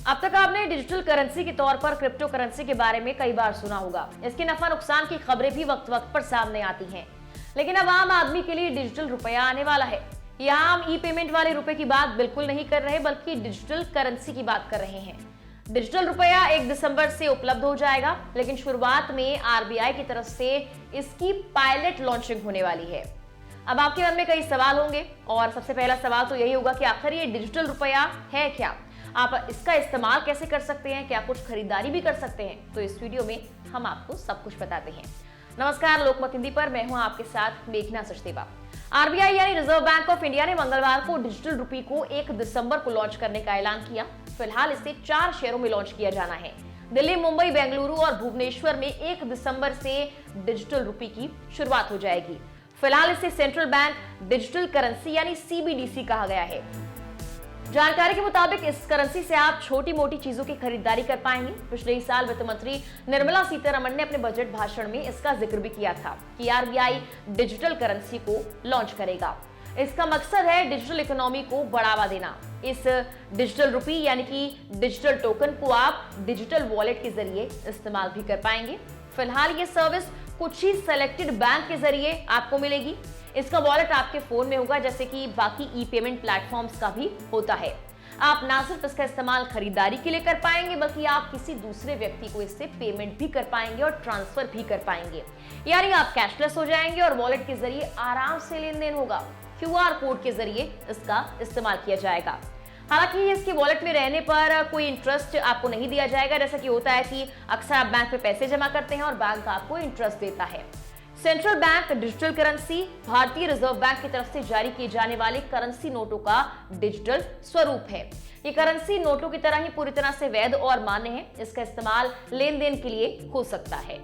अब तक आपने डिजिटल करेंसी के तौर पर क्रिप्टो करेंसी के बारे में कई बार सुना होगा। इसके नफा नुकसान की खबरें भी वक्त वक्त पर सामने आती हैं। लेकिन अब आम आदमी के लिए डिजिटल रुपया आने वाला है। यहाँ हम ई पेमेंट वाले रुपए की बात बिल्कुल नहीं कर रहे, बल्कि डिजिटल करेंसी की बात कर रहे हैं। डिजिटल रुपया 1 दिसंबर से उपलब्ध हो जाएगा, लेकिन शुरुआत में आरबीआई की तरफ से इसकी पायलट लॉन्चिंग होने वाली है। अब आपके मन में कई सवाल होंगे और सबसे पहला सवाल तो यही होगा कि आखिर ये डिजिटल रुपया है क्या, आप इसका इस्तेमाल कैसे कर सकते हैं, क्या कुछ खरीदारी भी कर सकते हैं। तो इस वीडियो में हम आपको सब कुछ बताते हैं। नमस्कार, लोकमत हिंदी पर मैं हूं आपके साथ मेघना सचदेवा। आरबीआई यानी रिजर्व बैंक ऑफ इंडिया ने मंगलवार को डिजिटल रुपये को 1 दिसंबर को लॉन्च करने का ऐलान किया। फिलहाल इसे 4 शहरों में लॉन्च किया जाना है। दिल्ली, मुंबई, बेंगलुरु और भुवनेश्वर में 1 दिसंबर से डिजिटल रुपये की शुरुआत हो जाएगी। फिलहाल इसे सेंट्रल बैंक डिजिटल करेंसी यानी सीबीडीसी कहा गया है। जानकारी के मुताबिक इस करेंसी से आप छोटी मोटी चीजों की खरीदारी कर पाएंगे। पिछले ही साल वित्त मंत्री निर्मला सीतारमण ने अपने बजट भाषण में इसका जिक्र भी किया था कि आरबीआई डिजिटल करेंसी को लॉन्च करेगा। इसका मकसद है डिजिटल इकोनॉमी को बढ़ावा देना। इस डिजिटल रुपये यानी कि डिजिटल टोकन को आप डिजिटल वॉलेट के जरिए इस्तेमाल भी कर पाएंगे। फिलहाल ये सर्विस कुछ ही सेलेक्टेड बैंक के जरिए आपको मिलेगी। इसका वॉलेट आपके फोन में होगा, जैसे कि बाकी ई पेमेंट प्लेटफॉर्म्स का भी होता है। आप ना सिर्फ इसका इस्तेमाल खरीदारी के लिए कर पाएंगे, बल्कि आप किसी दूसरे व्यक्ति को इससे पेमेंट भी कर पाएंगे और ट्रांसफर भी कर पाएंगे। यानी आप कैशलेस हो जाएंगे और वॉलेट के जरिए आराम से लेन देन होगा। क्यूआर कोड के जरिए इसका इस्तेमाल किया जाएगा। हालांकि इसके वॉलेट में रहने पर कोई इंटरेस्ट आपको नहीं दिया जाएगा, जैसा कि होता है कि अक्सर आप बैंक में पैसे जमा करते हैं और बैंक आपको इंटरेस्ट देता है। सेंट्रल बैंक डिजिटल करेंसी भारतीय रिजर्व बैंक की तरफ से जारी किए जाने वाले करेंसी नोटों का डिजिटल स्वरूप है। ये करेंसी नोटों की तरह ही पूरी तरह से वैध और मान्य है। इसका इस्तेमाल लेन देन के लिए हो सकता है।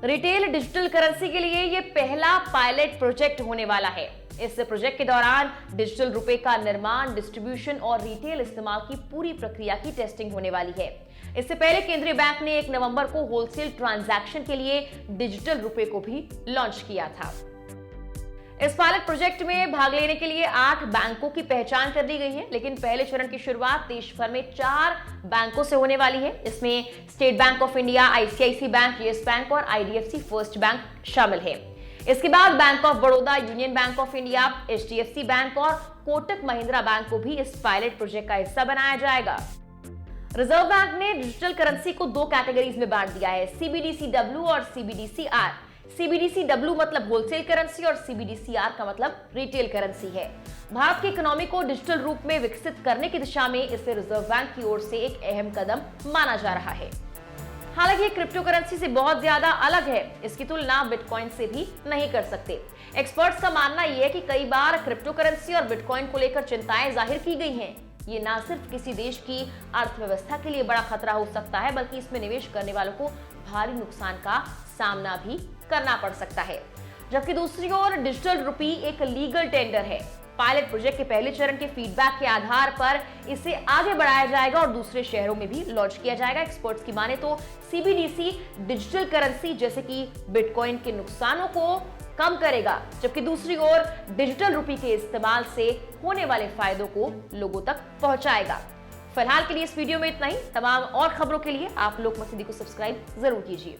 रिटेल डिजिटल करेंसी के लिए ये पहला पायलट प्रोजेक्ट होने वाला है। इस प्रोजेक्ट के दौरान डिजिटल रुपए का निर्माण, डिस्ट्रीब्यूशन और रिटेल इस्तेमाल की पूरी प्रक्रिया की टेस्टिंग होने वाली है। इससे पहले केंद्रीय बैंक ने 1 नवंबर को होलसेल ट्रांजैक्शन के लिए डिजिटल रुपए को भी लॉन्च किया था। इस पायलट प्रोजेक्ट में भाग लेने के लिए 8 बैंकों की पहचान कर ली गई है, लेकिन पहले चरण की शुरुआत देश भर में 4 बैंकों से होने वाली है। इसमें State Bank of India, ICICI Bank, Yes Bank और आईडीएफसी फर्स्ट बैंक शामिल है। इसके बाद Bank of Baroda, Union Bank of India, HDFC Bank और कोटक महिंद्रा बैंक को भी इस पायलट प्रोजेक्ट का हिस्सा बनाया जाएगा। रिजर्व बैंक ने डिजिटल करेंसी को 2 कैटेगरीज में बांट दिया है, सीबीडीसी-डब्ल्यू और सीबीडीसी-आर। सीबीडीसी-डब्ल्यू मतलब होलसेल करेंसी और सीबीडीसी-आर का मतलब रिटेल करेंसी है। भारत की इकोनॉमी को डिजिटल रूप में विकसित करने की दिशा में इसे रिजर्व बैंक की ओर से एक अहम कदम माना जा रहा है। हालांकि क्रिप्टो करेंसी से बहुत ज्यादा अलग है। इसकी तुलना बिटकॉइन से भी नहीं कर सकते। एक्सपर्ट्स का मानना यह है कि कई बार क्रिप्टो करेंसी और बिटकॉइन को लेकर चिंताएं जाहिर की गई हैं। ये ना सिर्फ किसी देश की अर्थव्यवस्था के लिए बड़ा खतरा हो सकता है, बल्कि इसमें निवेश करने वालों को भारी नुकसान का सामना भी करना पड़ सकता है। जबकि दूसरी ओर डिजिटल रुपये एक लीगल टेंडर है। पायलट प्रोजेक्ट के पहले चरण के फीडबैक के आधार पर इसे आगे बढ़ाया जाएगा और दूसरे शहरों में भी लॉन्च किया जाएगा। एक्सपर्ट्स की माने तो सीबीडीसी डिजिटल करेंसी जैसे कि बिटकॉइन के नुकसानों को कम करेगा, जबकि दूसरी ओर डिजिटल रुपये के इस्तेमाल से होने वाले फायदों को लोगों तक पहुंचाएगा। फिलहाल के लिए इस वीडियो में इतना ही। तमाम और खबरों के लिए आप लोकमत हिंदी को सब्सक्राइब जरूर कीजिए।